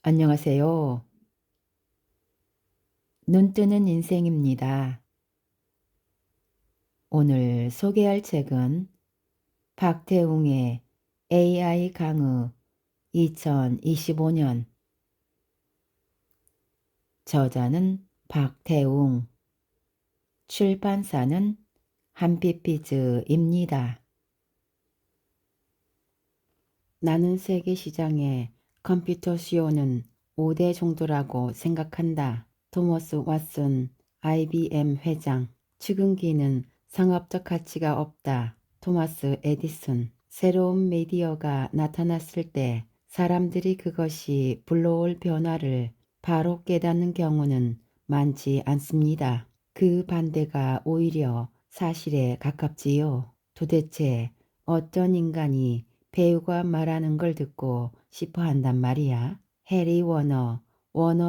안녕하세요. 눈뜨는 인생입니다. 오늘 소개할 책은 박태웅의 AI 강의 2025년. 저자는 박태웅, 출판사는 한빛비즈입니다. 나는 세계 시장의 컴퓨터 수요는 5대 정도라고 생각한다. 토머스 왓슨 IBM 회장. 측은기는 상업적 가치가 없다. 토마스 에디슨. 새로운 미디어가 나타났을 때 사람들이 그것이 불러올 변화를 바로 깨닫는 경우는 많지 않습니다. 그 반대가 오히려 사실에 가깝지요. 도대체 어떤 인간이 배우가 말하는 걸 듣고 싶어 한단 말이야. 해리 워너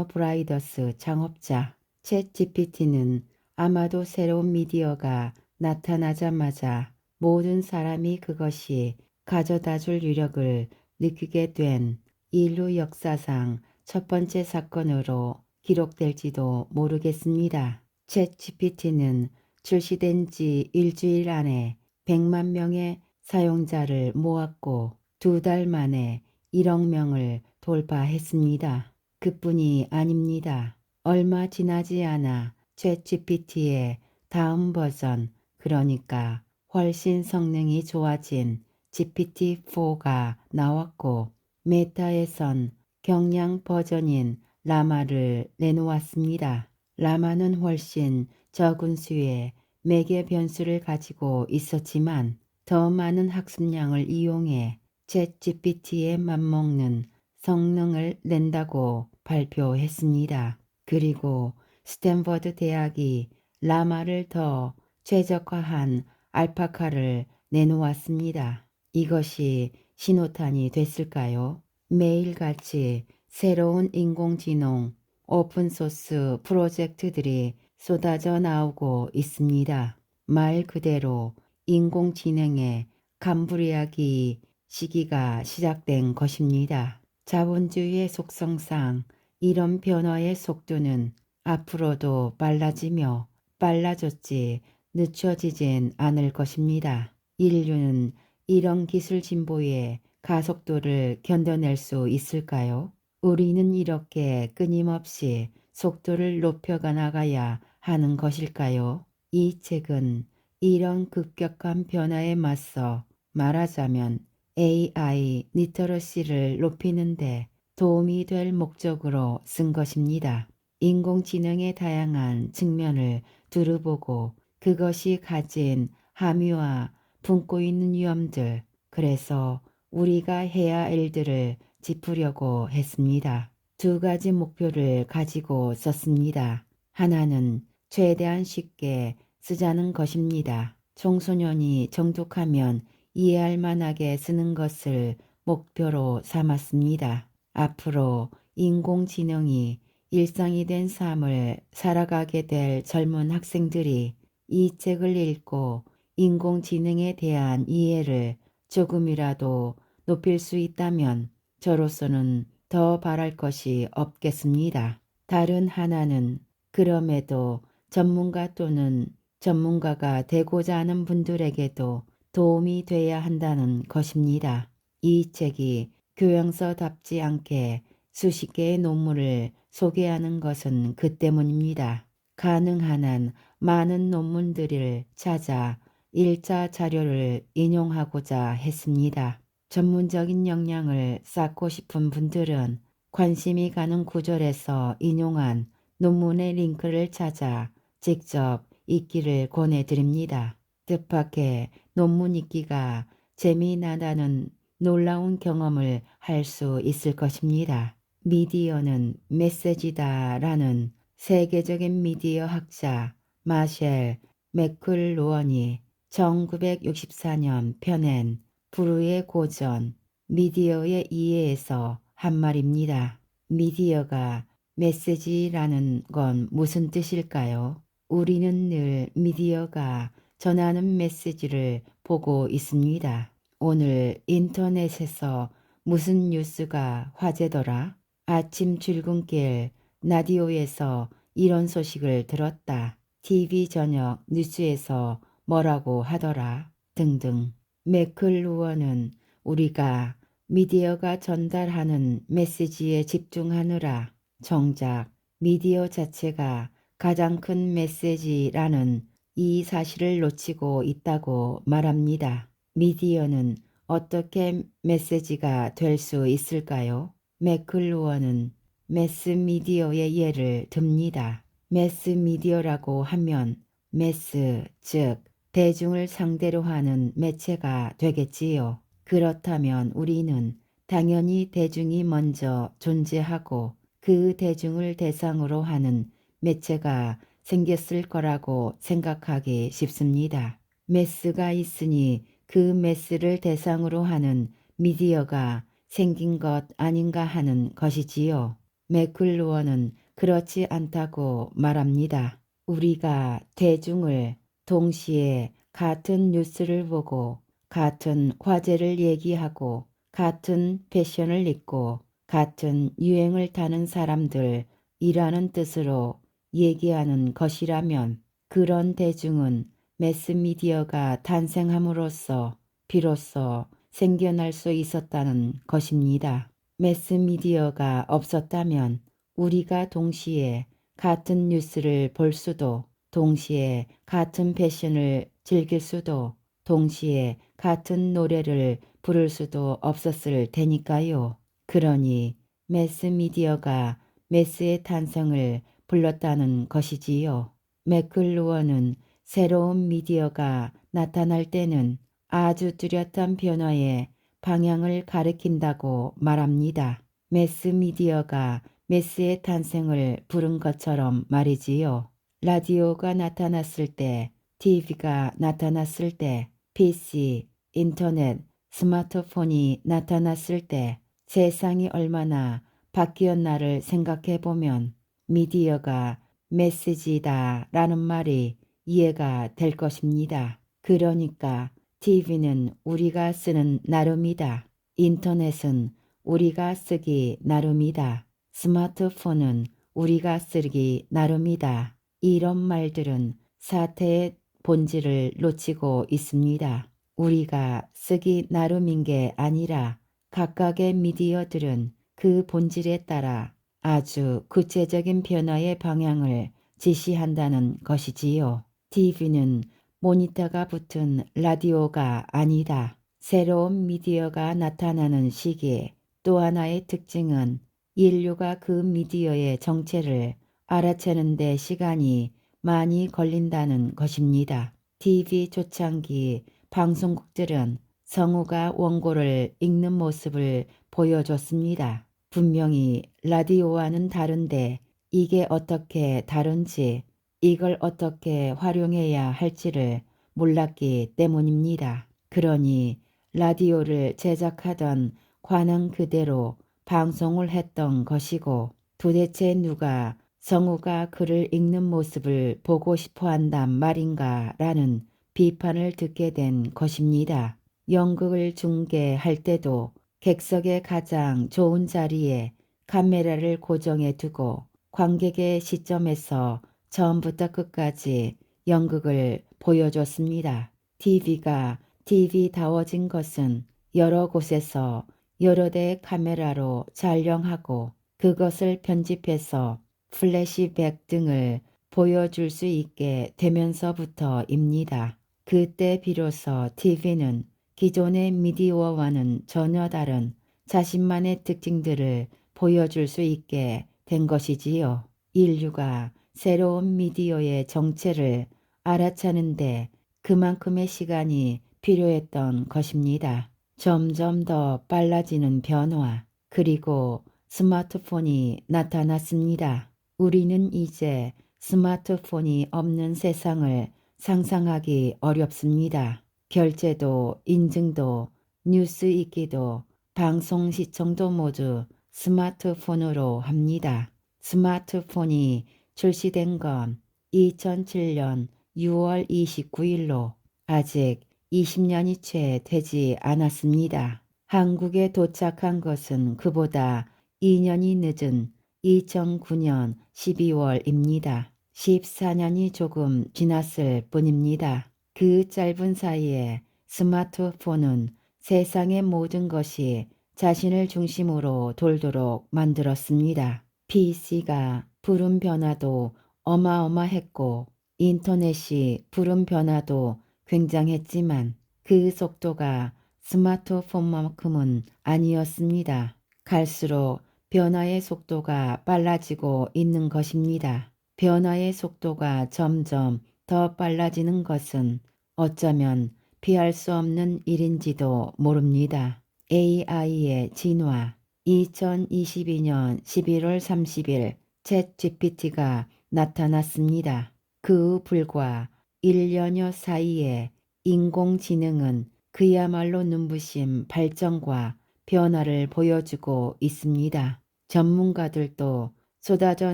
브라이더스 창업자. 챗 GPT는 아마도 새로운 미디어가 나타나자마자 모든 사람이 그것이 가져다줄 유력을 느끼게 된 인류 역사상 첫 번째 사건으로 기록될지도 모르겠습니다. 챗 GPT는 출시된 지 일주일 안에 100만 명의 사용자를 모았고 2달 만에 1억 명을 돌파했습니다. 그뿐이 아닙니다. 얼마 지나지 않아 챗GPT의 다음 버전, 그러니까 훨씬 성능이 좋아진 GPT-4가 나왔고 메타에선 경량 버전인 라마를 내놓았습니다. 라마는 훨씬 적은 수의 매개 변수를 가지고 있었지만 더 많은 학습량을 이용해 챗GPT에 맞먹는 성능을 낸다고 발표했습니다. 그리고 스탠퍼드 대학이 라마를 더 최적화한 알파카를 내놓았습니다. 이것이 신호탄이 됐을까요? 매일같이 새로운 인공지능 오픈소스 프로젝트들이 쏟아져 나오고 있습니다. 말 그대로 인공지능의 감부리아기 시기가 시작된 것입니다. 자본주의의 속성상 이런 변화의 속도는 앞으로도 빨라지며 빨라졌지 늦춰지진 않을 것입니다. 인류는 이런 기술 진보의 가속도를 견뎌낼 수 있을까요? 우리는 이렇게 끊임없이 속도를 높여가 나가야 하는 것일까요? 이 책은 이런 급격한 변화에 맞서 말하자면 AI 리터러시를 높이는 데 도움이 될 목적으로 쓴 것입니다. 인공지능의 다양한 측면을 두루보고 그것이 가진 함의와 품고 있는 위험들, 그래서 우리가 해야 할 일들을 짚으려고 했습니다. 2가지 목표를 가지고 썼습니다. 하나는 최대한 쉽게 쓰자는 것입니다. 청소년이 정독하면 이해할 만하게 쓰는 것을 목표로 삼았습니다. 앞으로 인공지능이 일상이 된 삶을 살아가게 될 젊은 학생들이 이 책을 읽고 인공지능에 대한 이해를 조금이라도 높일 수 있다면 저로서는 더 바랄 것이 없겠습니다. 다른 하나는 그럼에도 전문가 또는 전문가가 되고자 하는 분들에게도 도움이 돼야 한다는 것입니다. 이 책이 교양서답지 않게 수십 개의 논문을 소개하는 것은 그 때문입니다. 가능한 한 많은 논문들을 찾아 1차 자료를 인용하고자 했습니다. 전문적인 역량을 쌓고 싶은 분들은 관심이 가는 구절에서 인용한 논문의 링크를 찾아 직접 읽기를 권해드립니다. 뜻밖의 논문 읽기가 재미나다는 놀라운 경험을 할 수 있을 것입니다. 미디어는 메시지다 라는 세계적인 미디어 학자 마셸 맥클루언이 1964년 펴낸 불후의 고전 미디어의 이해에서 한 말입니다. 미디어가 메시지라는 건 무슨 뜻일까요? 우리는 늘 미디어가 전하는 메시지를 보고 있습니다. 오늘 인터넷에서 무슨 뉴스가 화제더라? 아침 출근길 라디오에서 이런 소식을 들었다. TV 저녁 뉴스에서 뭐라고 하더라. 등등. 매클루어는 우리가 미디어가 전달하는 메시지에 집중하느라 정작 미디어 자체가 가장 큰 메시지라는 이 사실을 놓치고 있다고 말합니다. 미디어는 어떻게 메시지가 될 수 있을까요? 매클루어는 매스미디어의 예를 듭니다. 매스미디어라고 하면 매스, 즉 대중을 상대로 하는 매체가 되겠지요. 그렇다면 우리는 당연히 대중이 먼저 존재하고 그 대중을 대상으로 하는 매체가 생겼을 거라고 생각하기 쉽습니다. 매스가 있으니 그 매스를 대상으로 하는 미디어가 생긴 것 아닌가 하는 것이지요. 매클루어는 그렇지 않다고 말합니다. 우리가 대중을 동시에 같은 뉴스를 보고 같은 화제를 얘기하고 같은 패션을 입고 같은 유행을 타는 사람들이라는 뜻으로 얘기하는 것이라면 그런 대중은 매스미디어가 탄생함으로써 비로소 생겨날 수 있었다는 것입니다. 매스미디어가 없었다면 우리가 동시에 같은 뉴스를 볼 수도 동시에 같은 패션을 즐길 수도 동시에 같은 노래를 부를 수도 없었을 테니까요. 그러니 매스미디어가 매스의 탄생을 불렀다는 것이지요. 매클루어는 새로운 미디어가 나타날 때는 아주 뚜렷한 변화의 방향을 가리킨다고 말합니다. 매스미디어가 매스의 탄생을 부른 것처럼 말이지요. 라디오가 나타났을 때, TV가 나타났을 때, PC, 인터넷, 스마트폰이 나타났을 때 세상이 얼마나 바뀌었나를 생각해보면 미디어가 메시지다 라는 말이 이해가 될 것입니다. 그러니까 TV는 우리가 쓰는 나름이다. 인터넷은 우리가 쓰기 나름이다. 스마트폰은 우리가 쓰기 나름이다. 이런 말들은 사태의 본질을 놓치고 있습니다. 우리가 쓰기 나름인 게 아니라 각각의 미디어들은 그 본질에 따라 아주 구체적인 변화의 방향을 지시한다는 것이지요. TV는 모니터가 붙은 라디오가 아니다. 새로운 미디어가 나타나는 시기에 또 하나의 특징은 인류가 그 미디어의 정체를 알아채는 데 시간이 많이 걸린다는 것입니다. TV 초창기 방송국들은 성우가 원고를 읽는 모습을 보여줬습니다. 분명히 라디오와는 다른데 이게 어떻게 다른지 이걸 어떻게 활용해야 할지를 몰랐기 때문입니다. 그러니 라디오를 제작하던 관행 그대로 방송을 했던 것이고 도대체 누가 성우가 글을 읽는 모습을 보고 싶어 한단 말인가 라는 비판을 듣게 된 것입니다. 연극을 중계할 때도 객석의 가장 좋은 자리에 카메라를 고정해 두고 관객의 시점에서 처음부터 끝까지 연극을 보여줬습니다. TV가 TV다워진 것은 여러 곳에서 여러 대의 카메라로 촬영하고 그것을 편집해서 플래시백 등을 보여줄 수 있게 되면서부터입니다. 그때 비로소 TV는 기존의 미디어와는 전혀 다른 자신만의 특징들을 보여줄 수 있게 된 것이지요. 인류가 새로운 미디어의 정체를 알아차는데 그만큼의 시간이 필요했던 것입니다. 점점 더 빨라지는 변화, 그리고 스마트폰이 나타났습니다. 우리는 이제 스마트폰이 없는 세상을 상상하기 어렵습니다. 결제도, 인증도, 뉴스 읽기도, 방송 시청도 모두 스마트폰으로 합니다. 스마트폰이 출시된 건 2007년 6월 29일로 아직 20년이 채 되지 않았습니다. 한국에 도착한 것은 그보다 2년이 늦은 2009년 12월입니다. 14년이 조금 지났을 뿐입니다. 그 짧은 사이에 스마트폰은 세상의 모든 것이 자신을 중심으로 돌도록 만들었습니다. PC가 부른 변화도 어마어마했고 인터넷이 부른 변화도 굉장했지만 그 속도가 스마트폰만큼은 아니었습니다. 갈수록 변화의 속도가 빨라지고 있는 것입니다. 변화의 속도가 점점 더 빨라지는 것은 어쩌면 피할 수 없는 일인지도 모릅니다. AI의 진화. 2022년 11월 30일 챗 GPT가 나타났습니다. 그 후 불과 1년여 사이에 인공지능은 그야말로 눈부신 발전과 변화를 보여주고 있습니다. 전문가들도 쏟아져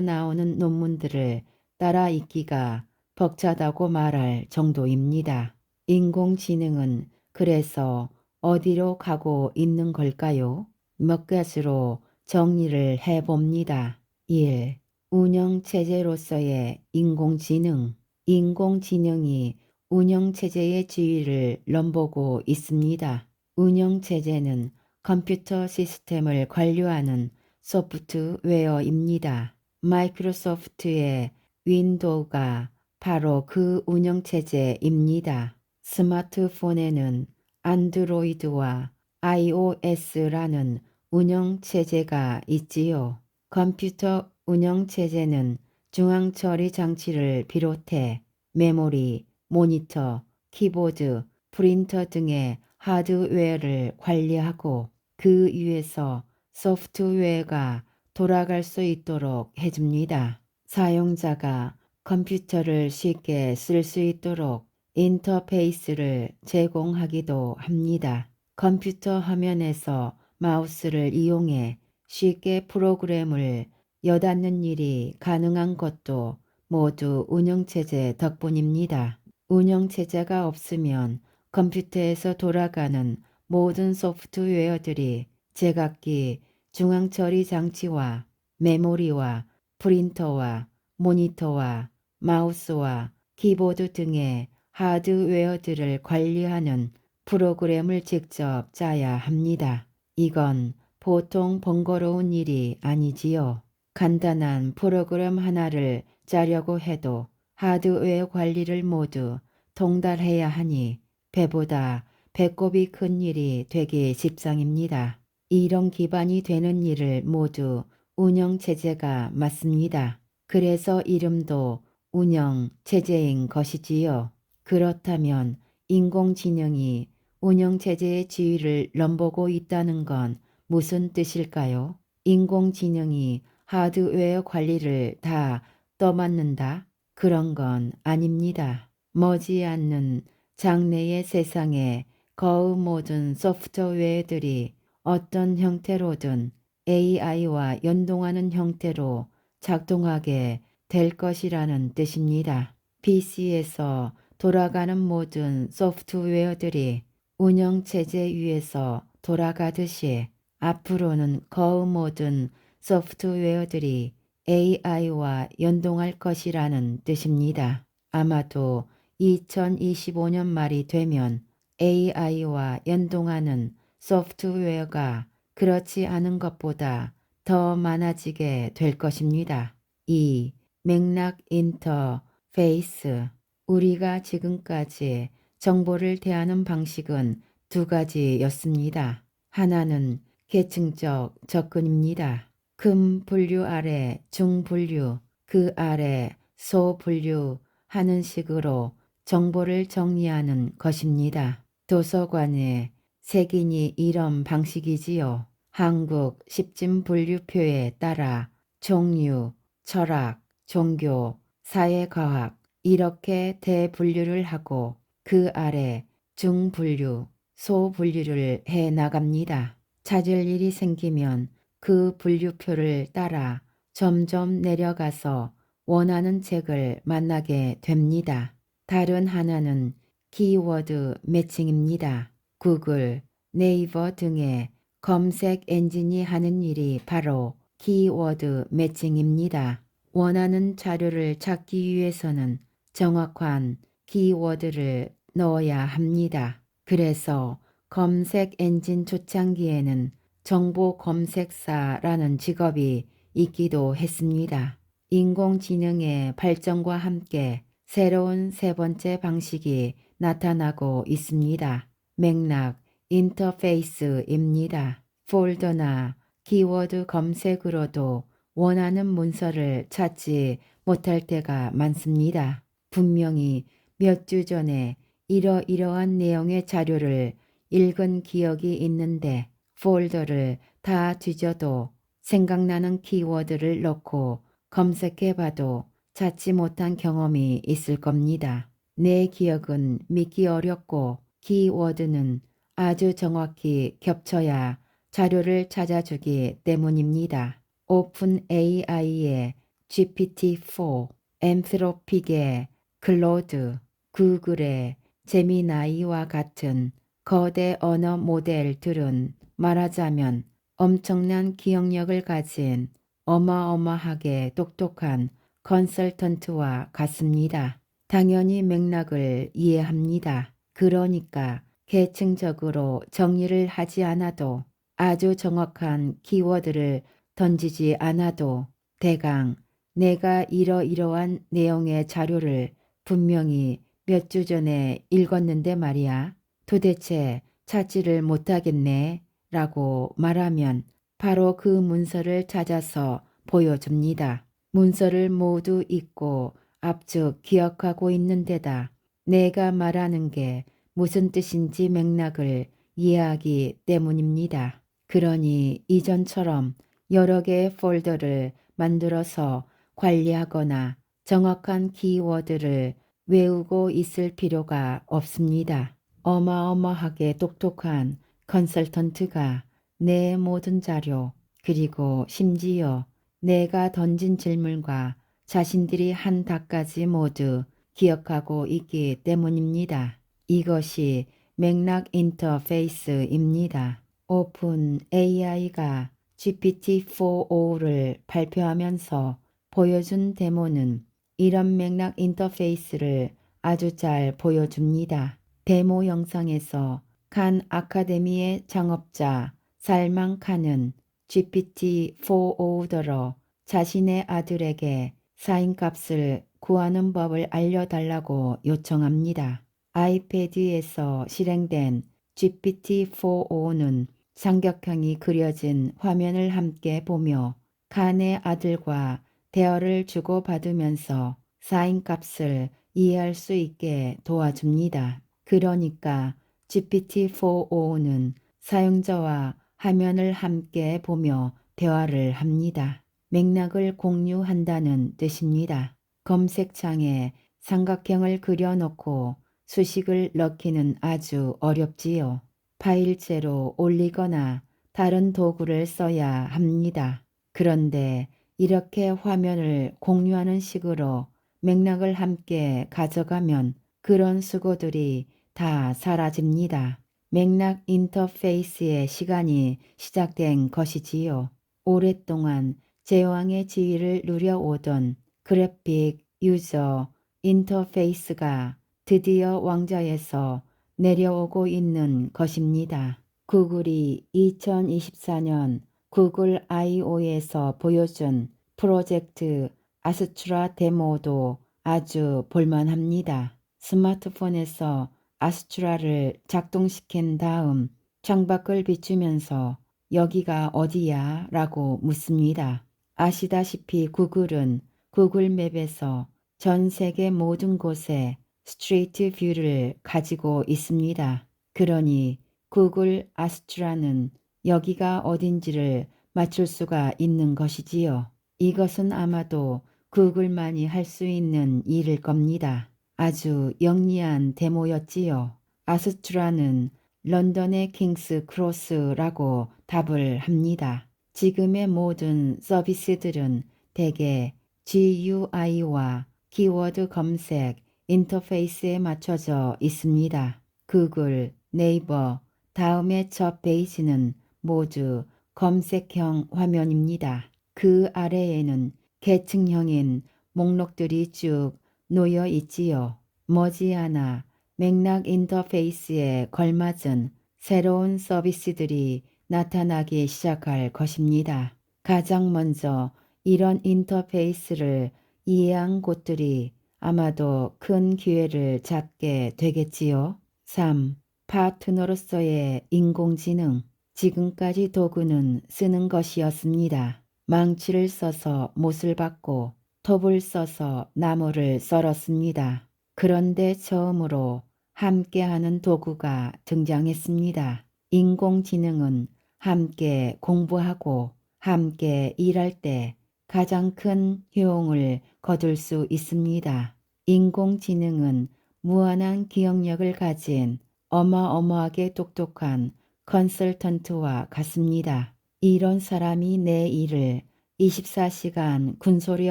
나오는 논문들을 따라 읽기가 벅차다고 말할 정도입니다. 인공지능은 그래서 어디로 가고 있는 걸까요? 몇 가지로 정리를 해봅니다. 1. 운영체제로서의 인공지능. 인공지능이 운영체제의 지위를 넘보고 있습니다. 운영체제는 컴퓨터 시스템을 관리하는 소프트웨어입니다. 마이크로소프트의 윈도우가 바로 그 운영체제입니다. 스마트폰에는 안드로이드와 iOS라는 운영체제가 있지요. 컴퓨터 운영체제는 중앙처리 장치를 비롯해 메모리, 모니터, 키보드, 프린터 등의 하드웨어를 관리하고 그 위에서 소프트웨어가 돌아갈 수 있도록 해줍니다. 사용자가 컴퓨터를 쉽게 쓸 수 있도록 인터페이스를 제공하기도 합니다. 컴퓨터 화면에서 마우스를 이용해 쉽게 프로그램을 여닫는 일이 가능한 것도 모두 운영체제 덕분입니다. 운영체제가 없으면 컴퓨터에서 돌아가는 모든 소프트웨어들이 제각기 중앙처리 장치와 메모리와 프린터와 모니터와 마우스와 키보드 등의 하드웨어들을 관리하는 프로그램을 직접 짜야 합니다. 이건 보통 번거로운 일이 아니지요. 간단한 프로그램 하나를 짜려고 해도 하드웨어 관리를 모두 통달해야 하니 배보다 배꼽이 큰 일이 되기 십상입니다. 이런 기반이 되는 일을 모두 운영체제가 맡습니다. 그래서 이름도 운영체제인 것이지요. 그렇다면 인공지능이 운영체제의 지위를 넘보고 있다는 건 무슨 뜻일까요? 인공지능이 하드웨어 관리를 다 떠맡는다? 그런 건 아닙니다. 머지않는 장래의 세상에 거의 모든 소프트웨어들이 어떤 형태로든 AI와 연동하는 형태로 작동하게 될 것이라는 뜻입니다. PC에서 돌아가는 모든 소프트웨어들이 운영체제 위에서 돌아가듯이 앞으로는 거의 모든 소프트웨어들이 AI와 연동할 것이라는 뜻입니다. 아마도 2025년 말이 되면 AI와 연동하는 소프트웨어가 그렇지 않은 것보다 더 많아지게 될 것입니다. 2. 맥락 인터페이스. 우리가 지금까지 정보를 대하는 방식은 두 가지였습니다. 하나는 계층적 접근입니다. 큰 분류 아래 중분류, 그 아래 소분류 하는 식으로 정보를 정리하는 것입니다. 도서관의 색인이 이런 방식이지요. 한국 십진분류표에 따라 종류, 철학, 종교, 사회과학 이렇게 대분류를 하고 그 아래 중분류, 소분류를 해 나갑니다. 찾을 일이 생기면 그 분류표를 따라 점점 내려가서 원하는 책을 만나게 됩니다. 다른 하나는 키워드 매칭입니다. 구글, 네이버 등의 검색 엔진이 하는 일이 바로 키워드 매칭입니다. 원하는 자료를 찾기 위해서는 정확한 키워드를 넣어야 합니다. 그래서 검색 엔진 초창기에는 정보 검색사라는 직업이 있기도 했습니다. 인공지능의 발전과 함께 새로운 세 번째 방식이 나타나고 있습니다. 맥락 인터페이스입니다. 폴더나 키워드 검색으로도 원하는 문서를 찾지 못할 때가 많습니다. 분명히 몇 주 전에 이러이러한 내용의 자료를 읽은 기억이 있는데 폴더를 다 뒤져도 생각나는 키워드를 넣고 검색해봐도 찾지 못한 경험이 있을 겁니다. 내 기억은 믿기 어렵고 키워드는 아주 정확히 겹쳐야 자료를 찾아주기 때문입니다. 오픈 AI의 GPT-4, 엠스로픽의 클로드, 구글의 제미나이와 같은 거대 언어 모델들은 말하자면 엄청난 기억력을 가진 어마어마하게 똑똑한 컨설턴트와 같습니다. 당연히 맥락을 이해합니다. 그러니까 계층적으로 정리를 하지 않아도 아주 정확한 키워드를 던지지 않아도 대강 내가 이러이러한 내용의 자료를 분명히 몇 주 전에 읽었는데 말이야. 도대체 찾지를 못하겠네 라고 말하면 바로 그 문서를 찾아서 보여줍니다. 문서를 모두 읽고 압축 기억하고 있는 데다 내가 말하는 게 무슨 뜻인지 맥락을 이해하기 때문입니다. 그러니 이전처럼 여러 개의 폴더를 만들어서 관리하거나 정확한 키워드를 외우고 있을 필요가 없습니다. 어마어마하게 똑똑한 컨설턴트가 내 모든 자료 그리고 심지어 내가 던진 질문과 자신들이 한 답까지 모두 기억하고 있기 때문입니다. 이것이 맥락 인터페이스입니다. 오픈 AI가 GPT-4.5를 발표하면서 보여준 데모는 이런 맥락 인터페이스를 아주 잘 보여줍니다. 데모 영상에서 칸 아카데미의 창업자 살만 칸은 GPT-4.5더러 자신의 아들에게 사인값을 구하는 법을 알려달라고 요청합니다. 아이패드에서 실행된 GPT-4.5는 삼각형이 그려진 화면을 함께 보며 칸의 아들과 대화를 주고받으면서 사인값을 이해할 수 있게 도와줍니다. 그러니까 GPT-4.5는 사용자와 화면을 함께 보며 대화를 합니다. 맥락을 공유한다는 뜻입니다. 검색창에 삼각형을 그려놓고 수식을 넣기는 아주 어렵지요. 파일체로 올리거나 다른 도구를 써야 합니다. 그런데 이렇게 화면을 공유하는 식으로 맥락을 함께 가져가면 그런 수고들이 다 사라집니다. 맥락 인터페이스의 시간이 시작된 것이지요. 오랫동안 제왕의 지위를 누려오던 그래픽 유저 인터페이스가 드디어 왕좌에서 내려오고 있는 것입니다. 구글이 2024년 구글 I/O에서 보여준 프로젝트 아스트라 데모도 아주 볼만합니다. 스마트폰에서 아스트라를 작동시킨 다음 창밖을 비추면서 여기가 어디야? 라고 묻습니다. 아시다시피 구글은 구글 맵에서 전 세계 모든 곳에 스트리트 뷰를 가지고 있습니다. 그러니 구글 아스트라는 여기가 어딘지를 맞출 수가 있는 것이지요. 이것은 아마도 구글만이 할 수 있는 일일 겁니다. 아주 영리한 데모였지요. 아스트라는 런던의 킹스 크로스라고 답을 합니다. 지금의 모든 서비스들은 대개 GUI와 키워드 검색 인터페이스에 맞춰져 있습니다. 구글, 네이버, 다음의 첫 페이지는 모두 검색형 화면입니다. 그 아래에는 계층형인 목록들이 쭉 놓여 있지요. 머지않아 맥락 인터페이스에 걸맞은 새로운 서비스들이 나타나기 시작할 것입니다. 가장 먼저 이런 인터페이스를 이해한 곳들이 아마도 큰 기회를 잡게 되겠지요. 3. 파트너로서의 인공지능. 지금까지 도구는 쓰는 것이었습니다. 망치를 써서 못을 박고 톱을 써서 나무를 썰었습니다. 그런데 처음으로 함께하는 도구가 등장했습니다. 인공지능은 함께 공부하고 함께 일할 때 가장 큰 효용을 거둘 수 있습니다. 인공지능은 무한한 기억력을 가진 어마어마하게 똑똑한 컨설턴트와 같습니다. 이런 사람이 내 일을 24시간 군소리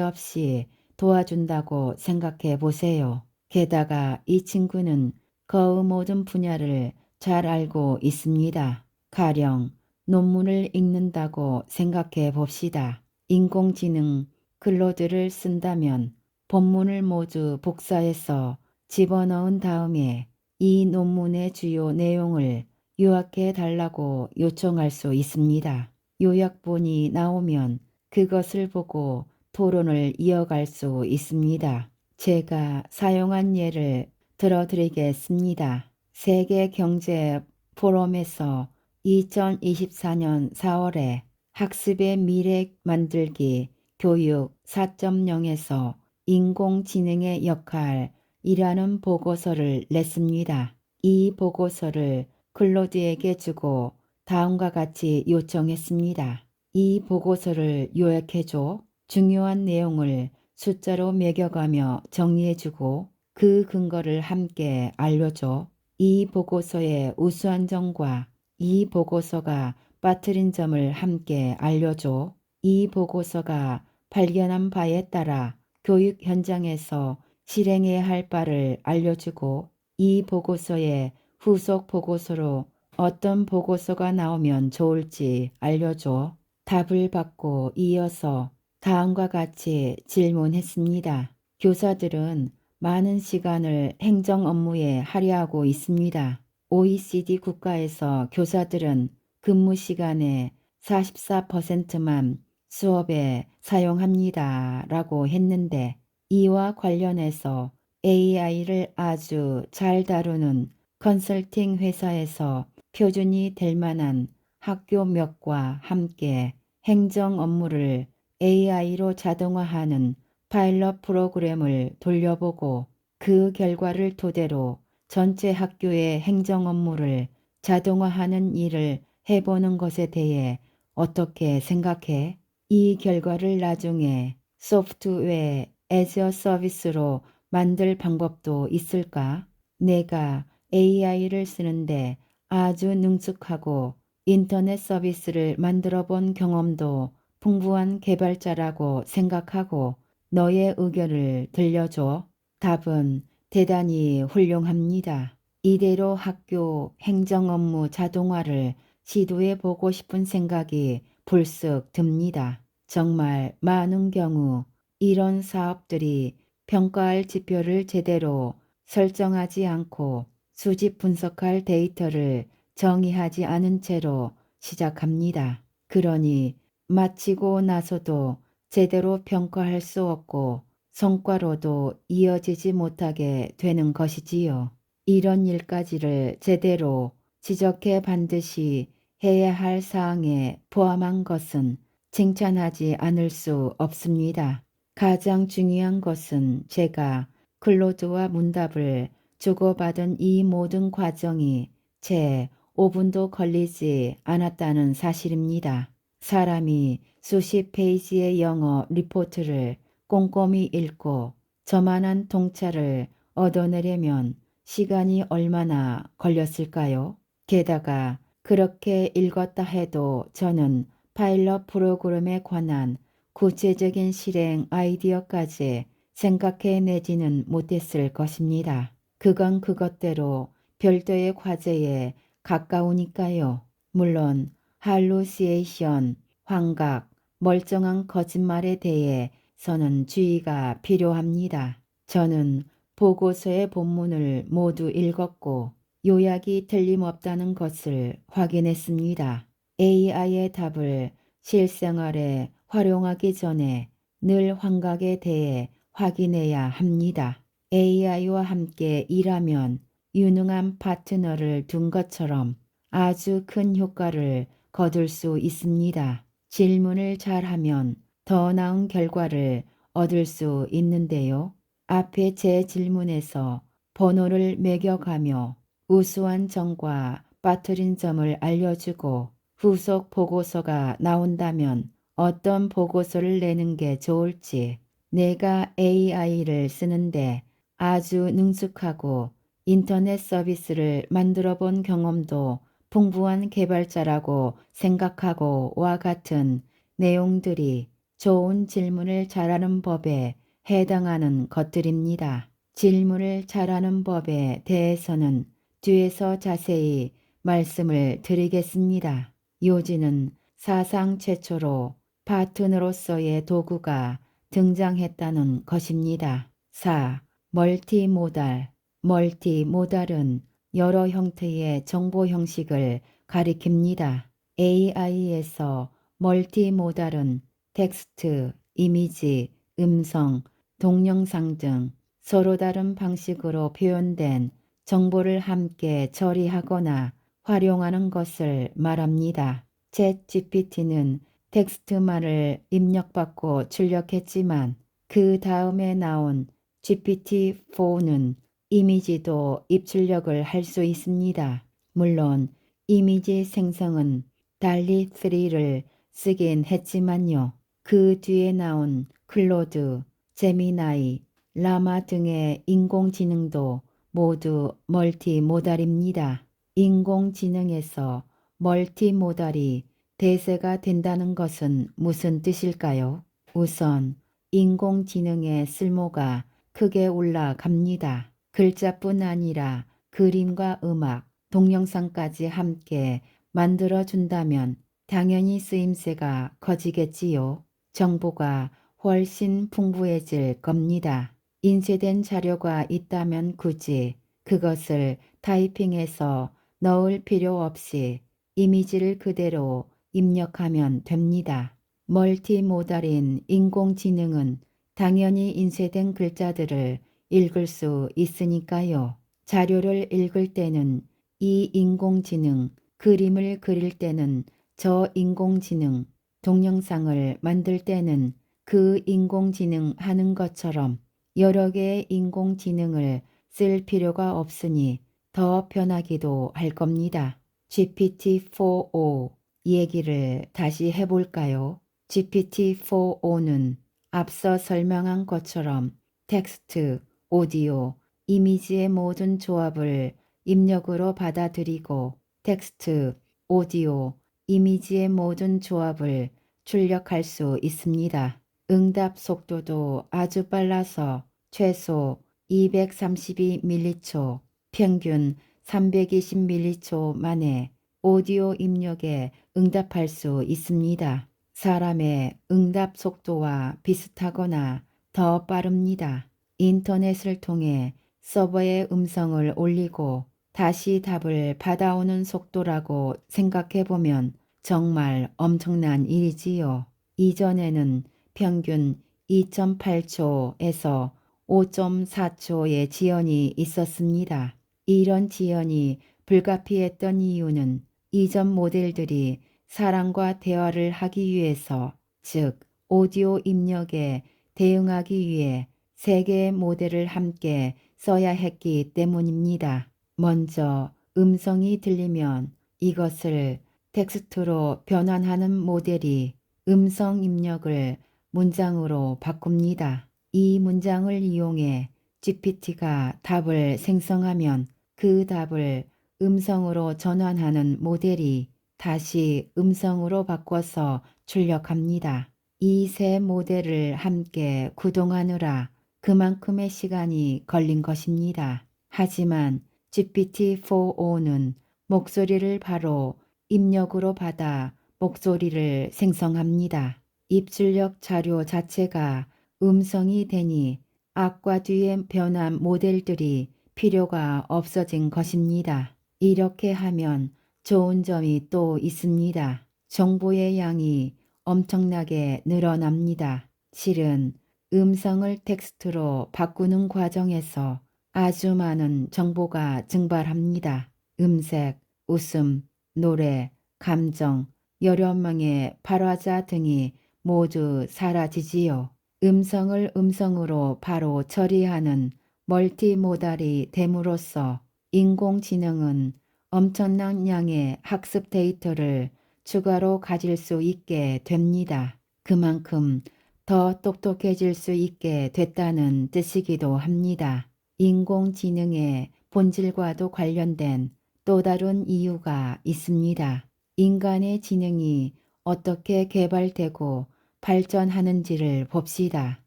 없이 도와준다고 생각해 보세요. 게다가 이 친구는 그 모든 분야를 잘 알고 있습니다. 가령 논문을 읽는다고 생각해 봅시다. 인공지능 클로드를 쓴다면 본문을 모두 복사해서 집어넣은 다음에 이 논문의 주요 내용을 요약해 달라고 요청할 수 있습니다. 요약본이 나오면 그것을 보고 토론을 이어갈 수 있습니다. 제가 사용한 예를 들어드리겠습니다. 세계경제 포럼에서 2024년 4월에 학습의 미래 만들기 교육 4.0에서 인공지능의 역할이라는 보고서를 냈습니다. 이 보고서를 클로드에게 주고 다음과 같이 요청했습니다. 이 보고서를 요약해줘. 중요한 내용을 숫자로 매겨가며 정리해주고 그 근거를 함께 알려줘. 이 보고서의 우수한 점과 이 보고서가 빠뜨린 점을 함께 알려줘. 이 보고서가 발견한 바에 따라 교육 현장에서 실행해야 할 바를 알려주고 이 보고서의 후속 보고서로 어떤 보고서가 나오면 좋을지 알려줘. 답을 받고 이어서 다음과 같이 질문했습니다. 교사들은 많은 시간을 행정 업무에 할애하고 있습니다. OECD 국가에서 교사들은 근무 시간의 44%만 수업에 사용합니다. 라고 했는데 이와 관련해서 AI를 아주 잘 다루는 컨설팅 회사에서 표준이 될 만한 학교 몇과 함께 행정 업무를 AI로 자동화하는 파일럿 프로그램을 돌려보고 그 결과를 토대로 전체 학교의 행정 업무를 자동화하는 일을 해보는 것에 대해 어떻게 생각해? 이 결과를 나중에 소프트웨어 애저 서비스로 만들 방법도 있을까? 내가 AI를 쓰는데 아주 능숙하고 인터넷 서비스를 만들어 본 경험도 풍부한 개발자라고 생각하고 너의 의견을 들려줘. 답은 대단히 훌륭합니다. 이대로 학교 행정 업무 자동화를 시도해 보고 싶은 생각이 불쑥 듭니다. 정말 많은 경우 이런 사업들이 평가할 지표를 제대로 설정하지 않고 수집 분석할 데이터를 정의하지 않은 채로 시작합니다. 그러니 마치고 나서도 제대로 평가할 수 없고 성과로도 이어지지 못하게 되는 것이지요. 이런 일까지를 제대로 지적해 반드시 해야 할 사항에 포함한 것은 칭찬하지 않을 수 없습니다. 가장 중요한 것은 제가 클로드와 문답을 주고받은 이 모든 과정이 채 5분도 걸리지 않았다는 사실입니다. 사람이 수십 페이지의 영어 리포트를 꼼꼼히 읽고 저만한 통찰을 얻어내려면 시간이 얼마나 걸렸을까요? 게다가 그렇게 읽었다 해도 저는 파일럿 프로그램에 관한 구체적인 실행 아이디어까지 생각해내지는 못했을 것입니다. 그건 그것대로 별도의 과제에 가까우니까요. 물론 할루시에이션, 환각, 멀쩡한 거짓말에 대해서는 주의가 필요합니다. 저는 보고서의 본문을 모두 읽었고 요약이 틀림없다는 것을 확인했습니다. AI의 답을 실생활에 활용하기 전에 늘 환각에 대해 확인해야 합니다. AI와 함께 일하면 유능한 파트너를 둔 것처럼 아주 큰 효과를 거둘 수 있습니다. 질문을 잘하면 더 나은 결과를 얻을 수 있는데요. 앞에 제 질문에서 번호를 매겨가며 우수한 점과 빠뜨린 점을 알려주고 후속 보고서가 나온다면 어떤 보고서를 내는 게 좋을지, 내가 AI를 쓰는데 아주 능숙하고 인터넷 서비스를 만들어 본 경험도 풍부한 개발자라고 생각하고와 같은 내용들이 좋은 질문을 잘하는 법에 해당하는 것들입니다. 질문을 잘하는 법에 대해서는 뒤에서 자세히 말씀을 드리겠습니다. 요지는 사상 최초로 파트너로서의 도구가 등장했다는 것입니다. 4. 멀티모달. 멀티모달은 여러 형태의 정보 형식을 가리킵니다. AI에서 멀티모달은 텍스트, 이미지, 음성, 동영상 등 서로 다른 방식으로 표현된 정보를 함께 처리하거나 활용하는 것을 말합니다. 챗 GPT는 텍스트만을 입력받고 출력했지만 그 다음에 나온 GPT-4는 이미지도 입출력을 할 수 있습니다. 물론 이미지 생성은 달리3를 쓰긴 했지만요. 그 뒤에 나온 클로드, 제미나이, 라마 등의 인공지능도 모두 멀티모달입니다. 인공지능에서 멀티모달이 대세가 된다는 것은 무슨 뜻일까요? 우선 인공지능의 쓸모가 크게 올라갑니다. 글자뿐 아니라 그림과 음악, 동영상까지 함께 만들어준다면 당연히 쓰임새가 커지겠지요. 정보가 훨씬 풍부해질 겁니다. 인쇄된 자료가 있다면 굳이 그것을 타이핑해서 넣을 필요 없이 이미지를 그대로 입력하면 됩니다. 멀티모달인 인공지능은 당연히 인쇄된 글자들을 읽을 수 있으니까요. 자료를 읽을 때는 이 인공지능, 그림을 그릴 때는 저 인공지능, 동영상을 만들 때는 그 인공지능 하는 것처럼 여러 개의 인공지능을 쓸 필요가 없으니 더 편하기도 할 겁니다. GPT-4o 얘기를 다시 해볼까요? GPT-4o는 앞서 설명한 것처럼 텍스트, 오디오, 이미지의 모든 조합을 입력으로 받아들이고 텍스트, 오디오, 이미지의 모든 조합을 출력할 수 있습니다. 응답 속도도 아주 빨라서 최소 232m초, 평균 320m초 만에 오디오 입력에 응답할 수 있습니다. 사람의 응답 속도와 비슷하거나 더 빠릅니다. 인터넷을 통해 서버에 음성을 올리고 다시 답을 받아오는 속도라고 생각해보면 정말 엄청난 일이지요. 이전에는 평균 2.8초에서 5.4초의 지연이 있었습니다. 이런 지연이 불가피했던 이유는 이전 모델들이 사람과 대화를 하기 위해서, 즉 오디오 입력에 대응하기 위해 세 개의 모델을 함께 써야 했기 때문입니다. 먼저 음성이 들리면 이것을 텍스트로 변환하는 모델이 음성 입력을 문장으로 바꿉니다. 이 문장을 이용해 GPT가 답을 생성하면 그 답을 음성으로 전환하는 모델이 다시 음성으로 바꿔서 출력합니다. 이 세 모델을 함께 구동하느라 그만큼의 시간이 걸린 것입니다. 하지만 GPT-4o는 목소리를 바로 입력으로 받아 목소리를 생성합니다. 입출력 자료 자체가 음성이 되니 앞과 뒤에 변한 모델들이 필요가 없어진 것입니다. 이렇게 하면 좋은 점이 또 있습니다. 정보의 양이 엄청나게 늘어납니다. 실은 음성을 텍스트로 바꾸는 과정에서 아주 많은 정보가 증발합니다. 음색, 웃음, 노래, 감정, 여러 명의 발화자 등이 모두 사라지지요. 음성을 음성으로 바로 처리하는 멀티모달이 됨으로써 인공지능은 엄청난 양의 학습 데이터를 추가로 가질 수 있게 됩니다. 그만큼 더 똑똑해질 수 있게 됐다는 뜻이기도 합니다. 인공지능의 본질과도 관련된 또 다른 이유가 있습니다. 인간의 지능이 어떻게 개발되고 발전하는지를 봅시다.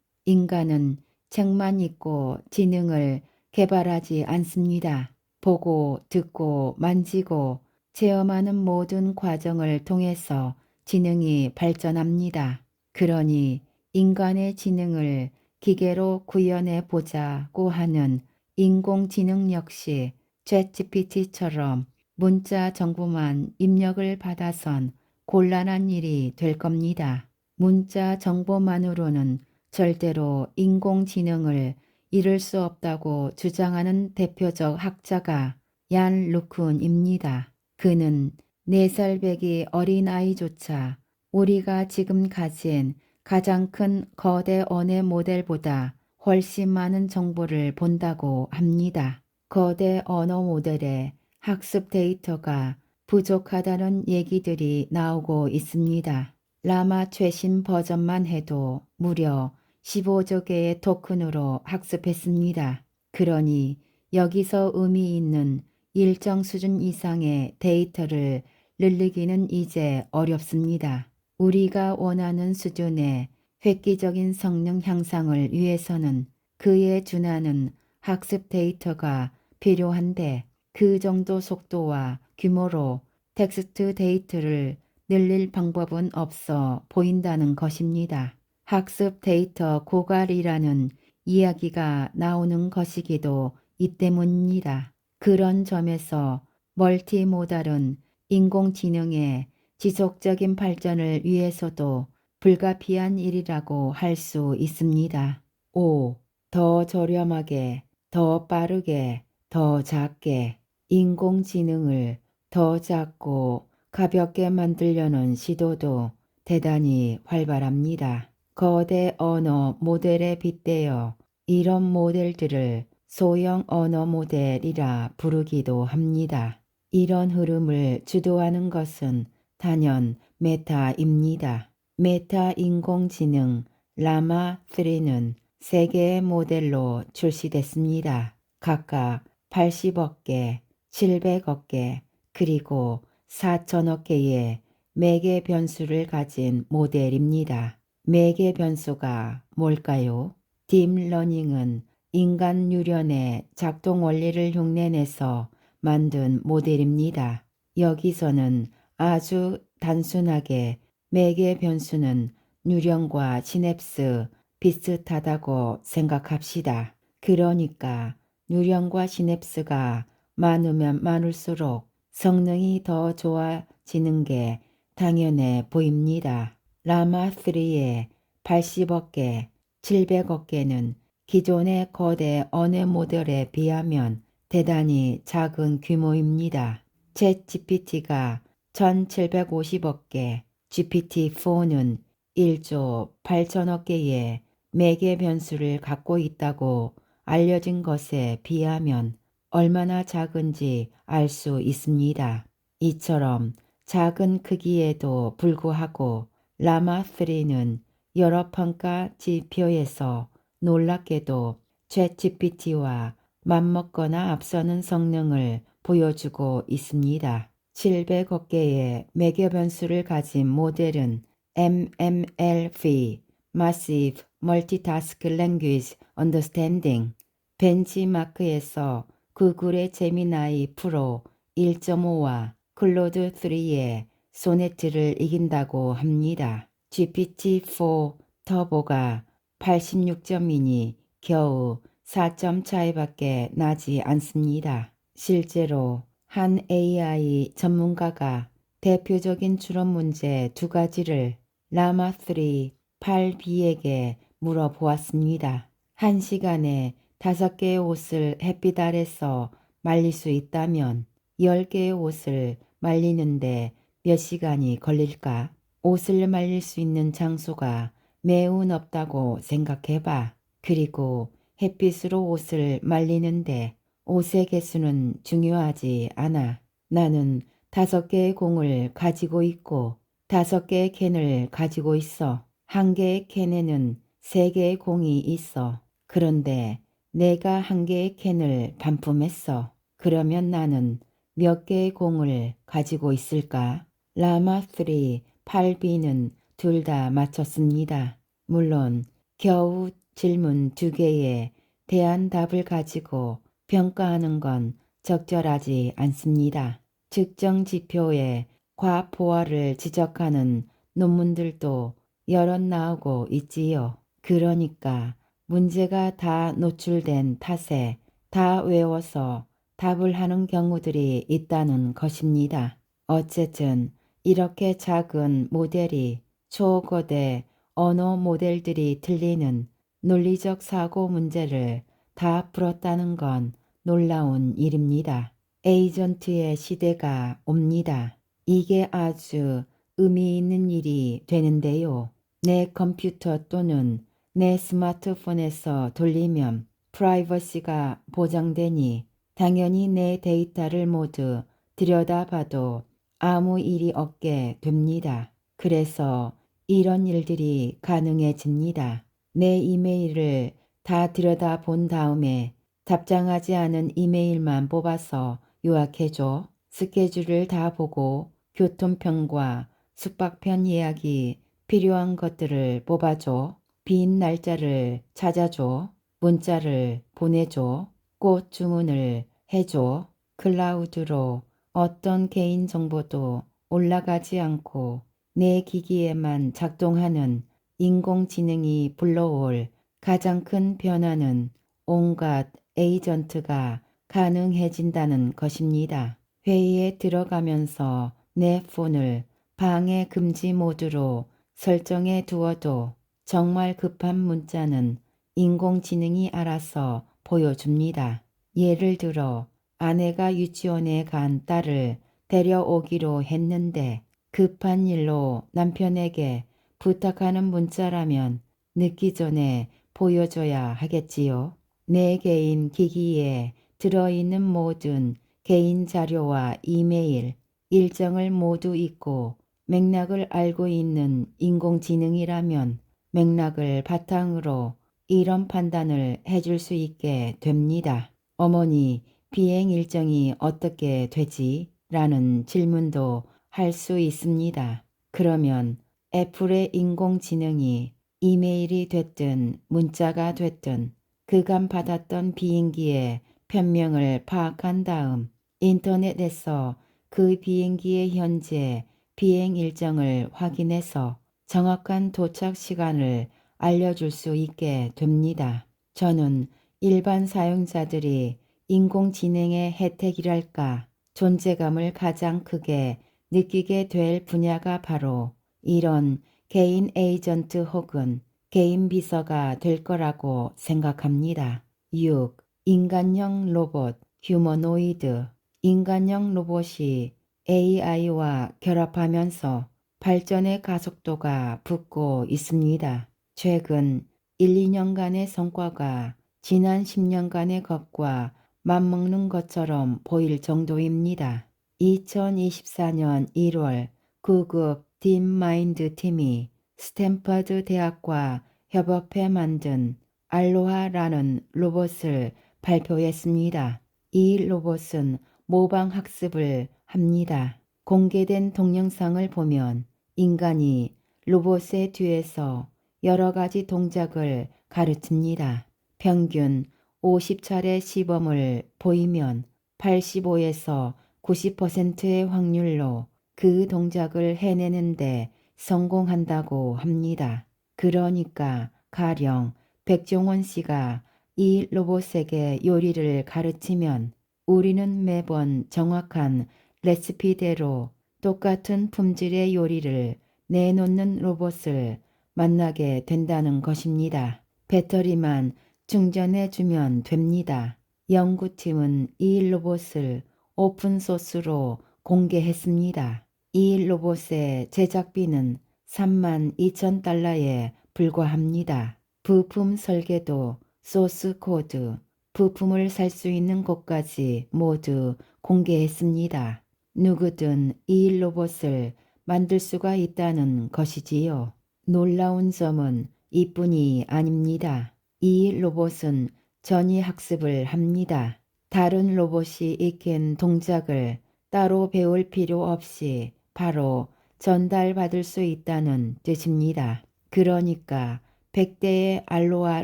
인간은 책만 읽고 지능을 개발하지 않습니다. 보고, 듣고, 만지고, 체험하는 모든 과정을 통해서 지능이 발전합니다. 그러니 인간의 지능을 기계로 구현해 보자고 하는 인공지능 역시 챗GPT처럼 문자 정보만 입력을 받아선 곤란한 일이 될 겁니다. 문자 정보만으로는 절대로 인공지능을 이룰 수 없다고 주장하는 대표적 학자가 얀 루쿤입니다. 그는 4살 배기 어린아이조차 우리가 지금 가진 가장 큰 거대 언어 모델보다 훨씬 많은 정보를 본다고 합니다. 거대 언어 모델의 학습 데이터가 부족하다는 얘기들이 나오고 있습니다. 라마 최신 버전만 해도 무려 15조 개의 토큰으로 학습했습니다. 그러니 여기서 의미 있는 일정 수준 이상의 데이터를 늘리기는 이제 어렵습니다. 우리가 원하는 수준의 획기적인 성능 향상을 위해서는 그에 준하는 학습 데이터가 필요한데 그 정도 속도와 규모로 텍스트 데이터를 늘릴 방법은 없어 보인다는 것입니다. 학습 데이터 고갈이라는 이야기가 나오는 것이기도 이 때문입니다. 그런 점에서 멀티모달은 인공지능의 지속적인 발전을 위해서도 불가피한 일이라고 할 수 있습니다. 5. 더 저렴하게, 더 빠르게, 더 작게 인공지능을 더 작고 가볍게 만들려는 시도도 대단히 활발합니다. 거대 언어 모델에 빗대어 이런 모델들을 소형 언어 모델이라 부르기도 합니다. 이런 흐름을 주도하는 것은 단연 메타입니다. 메타 인공지능 라마3는 3개의 모델로 출시됐습니다. 각각 80억 개, 700억 개, 그리고 4천억 개의 매개 변수를 가진 모델입니다. 매개 변수가 뭘까요? 딥러닝은 인간 뉴런의 작동 원리를 흉내내서 만든 모델입니다. 여기서는 아주 단순하게 매개 변수는 뉴런과 시냅스 비슷하다고 생각합시다. 그러니까 뉴런과 시냅스가 많으면 많을수록 성능이 더 좋아지는 게 당연해 보입니다. 라마3의 80억 개, 700억 개는 기존의 거대 언어 모델에 비하면 대단히 작은 규모입니다. 챗 GPT가 1750억 개, GPT-4는 1조 8천억 개의 매개 변수를 갖고 있다고 알려진 것에 비하면 얼마나 작은지 알 수 있습니다. 이처럼 작은 크기에도 불구하고 라마3는 여러 평가 지표에서 놀랍게도 챗GPT와 맞먹거나 앞서는 성능을 보여주고 있습니다. 700억 개의 매개 변수를 가진 모델은 MMLV, Massive Multitask Language Understanding, 벤치마크에서 구글의 제미나이 프로 1.5와 클로드3의 소네트를 이긴다고 합니다. GPT-4 터보가 86점이니 겨우 4점 차이밖에 나지 않습니다. 실제로 한 AI 전문가가 대표적인 추론 문제 두 가지를 라마3 8B에게 물어보았습니다. 1시간에 5개의 옷을 햇빛 아래서 말릴 수 있다면 10개의 옷을 말리는데 몇 시간이 걸릴까? 옷을 말릴 수 있는 장소가 매우 넓다고 생각해봐. 그리고 햇빛으로 옷을 말리는데 옷의 개수는 중요하지 않아. 나는 5개의 공을 가지고 있고 5개의 캔을 가지고 있어. 한 개의 캔에는 3개의 공이 있어. 그런데 내가 한 개의 캔을 반품했어. 그러면 나는 몇 개의 공을 가지고 있을까? 라마3 8B는 둘 다 맞췄습니다. 물론 겨우 질문 2개에 대한 답을 가지고 평가하는 건 적절하지 않습니다. 측정 지표의 과포화를 지적하는 논문들도 여럿 나오고 있지요. 그러니까 문제가 다 노출된 탓에 다 외워서 답을 하는 경우들이 있다는 것입니다. 어쨌든 이렇게 작은 모델이 초거대 언어 모델들이 틀리는 논리적 사고 문제를 다 풀었다는 건 놀라운 일입니다. 에이전트의 시대가 옵니다. 이게 아주 의미 있는 일이 되는데요. 내 컴퓨터 또는 내 스마트폰에서 돌리면 프라이버시가 보장되니 당연히 내 데이터를 모두 들여다봐도 아무 일이 없게 됩니다. 그래서 이런 일들이 가능해집니다. 내 이메일을 다 들여다본 다음에 답장하지 않은 이메일만 뽑아서 요약해줘. 스케줄을 다 보고 교통편과 숙박편 예약이 필요한 것들을 뽑아줘. 빈 날짜를 찾아줘. 문자를 보내줘. 꽃 주문을 해줘. 클라우드로 어떤 개인정보도 올라가지 않고 내 기기에만 작동하는 인공지능이 불러올 가장 큰 변화는 온갖 에이전트가 가능해진다는 것입니다. 회의에 들어가면서 내 폰을 방해 금지 모드로 설정해 두어도 정말 급한 문자는 인공지능이 알아서 보여줍니다. 예를 들어 아내가 유치원에 간 딸을 데려오기로 했는데 급한 일로 남편에게 부탁하는 문자라면 늦기 전에 보여줘야 하겠지요. 내 개인 기기에 들어있는 모든 개인 자료와 이메일, 일정을 모두 잊고 맥락을 알고 있는 인공지능이라면 맥락을 바탕으로 이런 판단을 해줄 수 있게 됩니다. 어머니, 비행 일정이 어떻게 되지? 라는 질문도 할 수 있습니다. 그러면 애플의 인공지능이 이메일이 됐든 문자가 됐든 그간 받았던 비행기의 편명을 파악한 다음 인터넷에서 그 비행기의 현재 비행 일정을 확인해서 정확한 도착 시간을 알려줄 수 있게 됩니다. 저는 일반 사용자들이 인공지능의 혜택이랄까 존재감을 가장 크게 느끼게 될 분야가 바로 이런 개인 에이전트 혹은 개인 비서가 될 거라고 생각합니다. 6. 인간형 로봇, 휴머노이드. 인간형 로봇이 AI와 결합하면서 발전의 가속도가 붙고 있습니다. 최근 1, 2년간의 성과가 지난 10년간의 것과 맞먹는 것처럼 보일 정도입니다. 2024년 1월 구급 딥마인드 팀이 스탠퍼드 대학과 협업해 만든 알로하라는 로봇을 발표했습니다. 이 로봇은 모방 학습을 합니다. 공개된 동영상을 보면 인간이 로봇의 뒤에서 여러 가지 동작을 가르칩니다. 평균 50차례 시범을 보이면 85에서 90%의 확률로 그 동작을 해내는데 성공한다고 합니다. 그러니까 가령 백종원 씨가 이 로봇에게 요리를 가르치면 우리는 매번 정확한 레시피대로 똑같은 품질의 요리를 내놓는 로봇을 만나게 된다는 것입니다. 배터리만 충전해 주면 됩니다. 연구팀은 이 로봇을 오픈소스로 공개했습니다. 이 로봇의 제작비는 32,000달러에 불과합니다. 부품 설계도, 소스 코드, 부품을 살 수 있는 곳까지 모두 공개했습니다. 누구든 이 로봇을 만들 수가 있다는 것이지요. 놀라운 점은 이뿐이 아닙니다. 이 로봇은 전이 학습을 합니다. 다른 로봇이 익힌 동작을 따로 배울 필요 없이 바로 전달받을 수 있다는 뜻입니다. 그러니까 100대의 알로하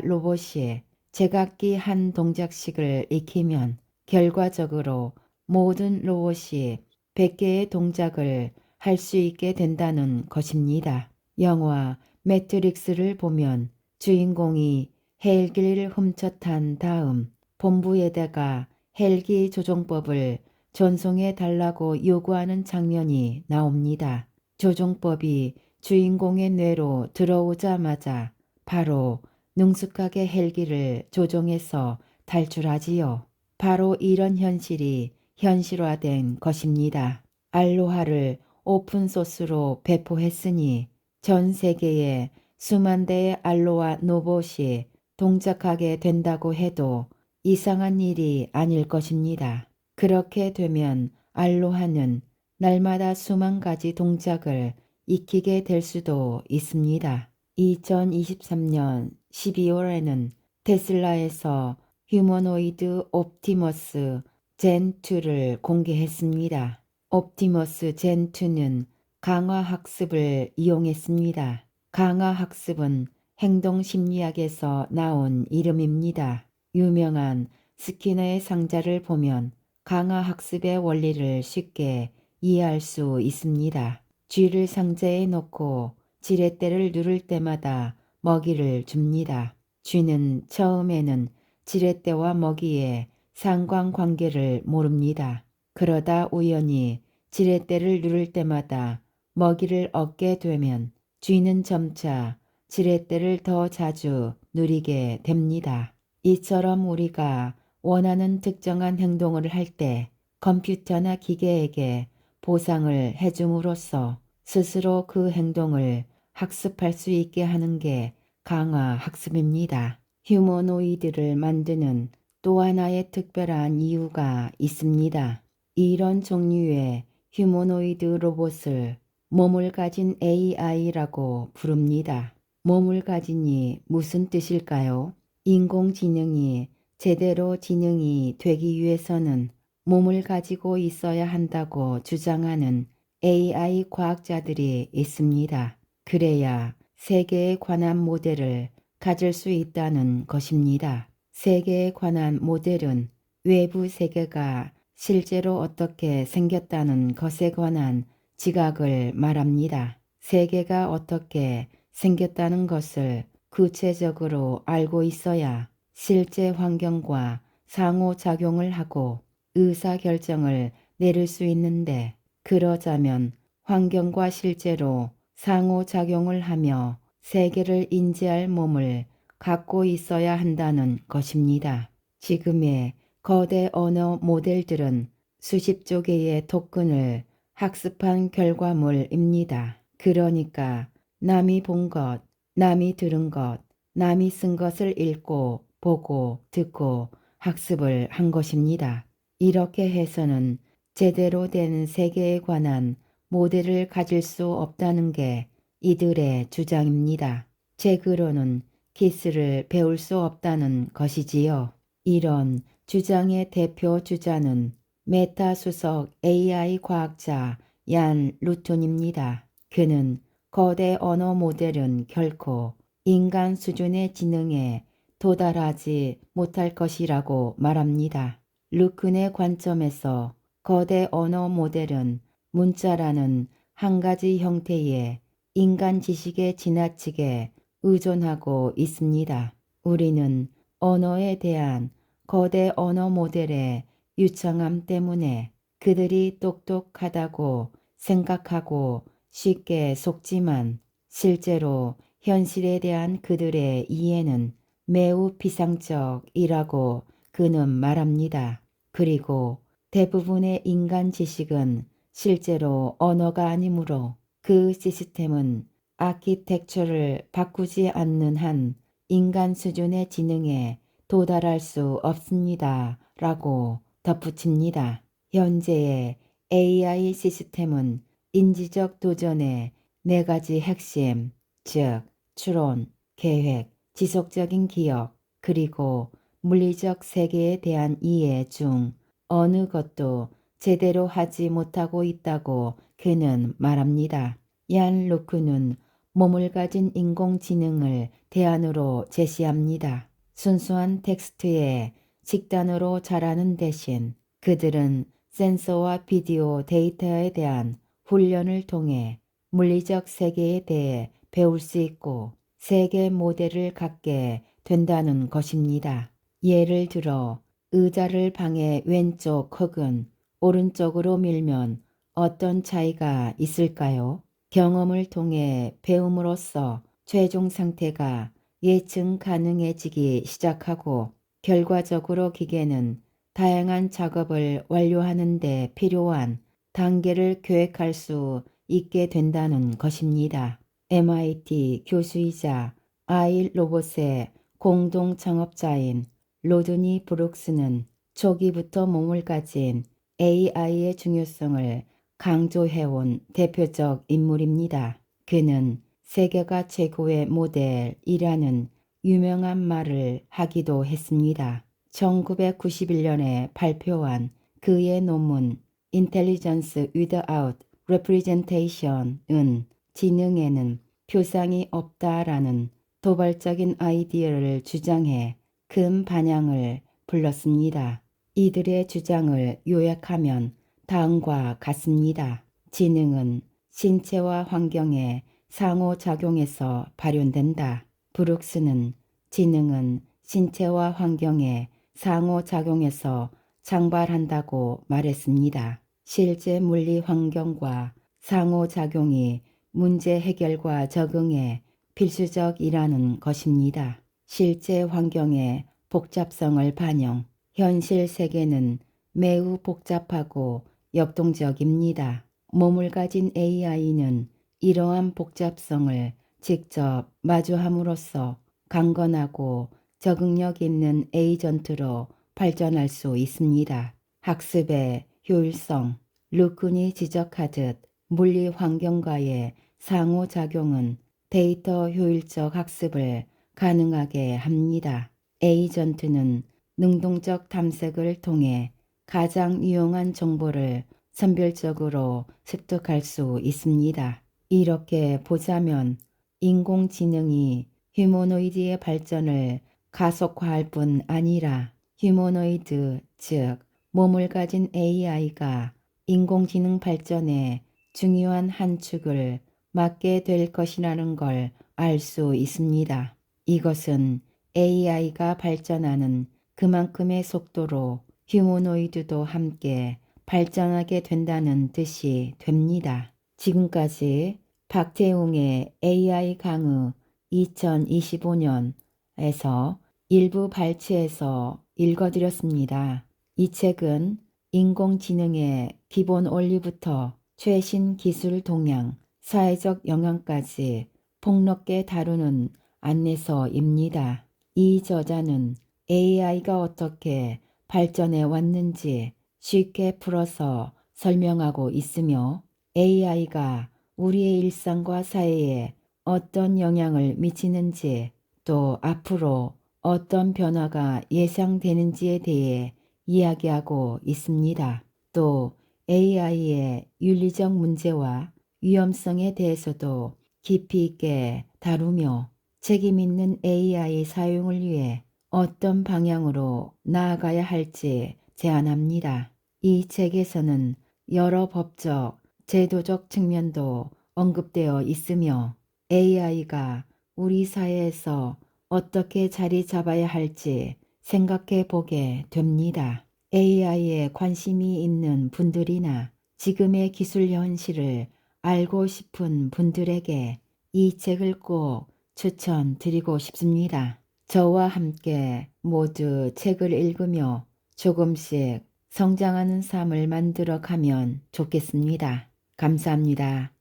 로봇이 제각기 한 동작씩을 익히면 결과적으로 모든 로봇이 100개의 동작을 할 수 있게 된다는 것입니다. 영화 매트릭스를 보면 주인공이 헬기를 훔쳐탄 다음 본부에다가 헬기 조종법을 전송해 달라고 요구하는 장면이 나옵니다. 조종법이 주인공의 뇌로 들어오자마자 바로 능숙하게 헬기를 조종해서 탈출하지요. 바로 이런 현실이 현실화된 것입니다. 알로하를 오픈소스로 배포했으니 전 세계에 수만 대의 알로하 로봇이 동작하게 된다고 해도 이상한 일이 아닐 것입니다. 그렇게 되면 알로하는 날마다 수만 가지 동작을 익히게 될 수도 있습니다. 2023년 12월에는 테슬라에서 휴머노이드 옵티머스 젠2를 공개했습니다. 옵티머스 젠2는 강화학습을 이용했습니다. 강화학습은 행동심리학에서 나온 이름입니다. 유명한 스키너의 상자를 보면 강화학습의 원리를 쉽게 이해할 수 있습니다. 쥐를 상자에 넣고 지렛대를 누를 때마다 먹이를 줍니다. 쥐는 처음에는 지렛대와 먹이의 상관관계를 모릅니다. 그러다 우연히 지렛대를 누를 때마다 먹이를 얻게 되면 쥐는 점차 지렛대를 더 자주 누리게 됩니다. 이처럼 우리가 원하는 특정한 행동을 할 때 컴퓨터나 기계에게 보상을 해줌으로써 스스로 그 행동을 학습할 수 있게 하는 게 강화학습입니다. 휴머노이드를 만드는 또 하나의 특별한 이유가 있습니다. 이런 종류의 휴머노이드 로봇을 몸을 가진 AI라고 부릅니다. 몸을 가진이 무슨 뜻일까요? 인공지능이 제대로 지능이 되기 위해서는 몸을 가지고 있어야 한다고 주장하는 AI 과학자들이 있습니다. 그래야 세계에 관한 모델을 가질 수 있다는 것입니다. 세계에 관한 모델은 외부 세계가 실제로 어떻게 생겼다는 것에 관한 지각을 말합니다. 세계가 어떻게 생겼다는 것을 구체적으로 알고 있어야 실제 환경과 상호작용을 하고 의사결정을 내릴 수 있는데, 그러자면 환경과 실제로 상호작용을 하며 세계를 인지할 몸을 갖고 있어야 한다는 것입니다. 지금의 거대 언어 모델들은 수십조 개의 토큰을 학습한 결과물입니다. 그러니까 남이 본 것, 남이 들은 것, 남이 쓴 것을 읽고 보고 듣고 학습을 한 것입니다. 이렇게 해서는 제대로 된 세계에 관한 모델을 가질 수 없다는 게 이들의 주장입니다. 제 글로는 키스를 배울 수 없다는 것이지요. 이런 주장의 대표 주자는 메타 수석 AI 과학자 얀 루톤입니다. 그는 거대 언어 모델은 결코 인간 수준의 지능에 도달하지 못할 것이라고 말합니다. 루튼의 관점에서 거대 언어 모델은 문자라는 한 가지 형태의 인간 지식에 지나치게 의존하고 있습니다. 우리는 언어에 대한 거대 언어 모델의 유창함 때문에 그들이 똑똑하다고 생각하고 쉽게 속지만 실제로 현실에 대한 그들의 이해는 매우 피상적이라고 그는 말합니다. 그리고 대부분의 인간 지식은 실제로 언어가 아니므로 그 시스템은 아키텍처를 바꾸지 않는 한 인간 수준의 지능에 도달할 수 없습니다. 라고 덧붙입니다. 현재의 AI 시스템은 인지적 도전의 네 가지 핵심, 즉 추론, 계획, 지속적인 기억, 그리고 물리적 세계에 대한 이해 중 어느 것도 제대로 하지 못하고 있다고 그는 말합니다. 얀 루크는 몸을 가진 인공지능을 대안으로 제시합니다. 순수한 텍스트에 식단으로 자라는 대신 그들은 센서와 비디오 데이터에 대한 훈련을 통해 물리적 세계에 대해 배울 수 있고 세계 모델을 갖게 된다는 것입니다. 예를 들어 의자를 방의 왼쪽 혹은 오른쪽으로 밀면 어떤 차이가 있을까요? 경험을 통해 배움으로써 최종 상태가 예측 가능해지기 시작하고 결과적으로 기계는 다양한 작업을 완료하는 데 필요한 단계를 계획할 수 있게 된다는 것입니다. MIT 교수이자 아이 로봇의 공동 창업자인 로드니 브룩스는 초기부터 몸을 가진 AI의 중요성을 강조해온 대표적 인물입니다. 그는 세계가 최고의 모델이라는 유명한 말을 하기도 했습니다. 1991년에 발표한 그의 논문 Intelligence Without Representation은 지능에는 표상이 없다라는 도발적인 아이디어를 주장해 큰 반향을 불렀습니다. 이들의 주장을 요약하면 다음과 같습니다. 지능은 신체와 환경의 상호작용에서 발현된다. 브룩스는 지능은 신체와 환경의 상호작용에서 창발한다고 말했습니다. 실제 물리 환경과 상호작용이 문제 해결과 적응에 필수적이라는 것입니다. 실제 환경의 복잡성을 반영, 현실 세계는 매우 복잡하고 역동적입니다. 몸을 가진 AI는 이러한 복잡성을 직접 마주함으로써 강건하고 적응력 있는 에이전트로 발전할 수 있습니다. 학습의 효율성, 루큰이 지적하듯 물리 환경과의 상호작용은 데이터 효율적 학습을 가능하게 합니다. 에이전트는 능동적 탐색을 통해 가장 유용한 정보를 선별적으로 습득할 수 있습니다. 이렇게 보자면 인공지능이 휴머노이드의 발전을 가속화할 뿐 아니라 휴머노이드, 즉 몸을 가진 AI가 인공지능 발전의 중요한 한 축을 맡게 될 것이라는 걸 알 수 있습니다. 이것은 AI가 발전하는 그만큼의 속도로 휴머노이드도 함께 발전하게 된다는 뜻이 됩니다. 지금까지 박태웅의 AI 강의 2025년에서 일부 발췌해서 읽어드렸습니다. 이 책은 인공지능의 기본 원리부터 최신 기술 동향, 사회적 영향까지 폭넓게 다루는 안내서입니다. 이 저자는 AI가 어떻게 발전해 왔는지 쉽게 풀어서 설명하고 있으며 AI가 우리의 일상과 사회에 어떤 영향을 미치는지 또 앞으로 어떤 변화가 예상되는지에 대해 이야기하고 있습니다. 또 AI의 윤리적 문제와 위험성에 대해서도 깊이 있게 다루며 책임 있는 AI 사용을 위해 어떤 방향으로 나아가야 할지 제안합니다. 이 책에서는 여러 법적, 제도적 측면도 언급되어 있으며 AI가 우리 사회에서 어떻게 자리 잡아야 할지 생각해 보게 됩니다. AI에 관심이 있는 분들이나 지금의 기술 현실을 알고 싶은 분들에게 이 책을 꼭 추천드리고 싶습니다. 저와 함께 모두 책을 읽으며 조금씩 성장하는 삶을 만들어 가면 좋겠습니다. 감사합니다.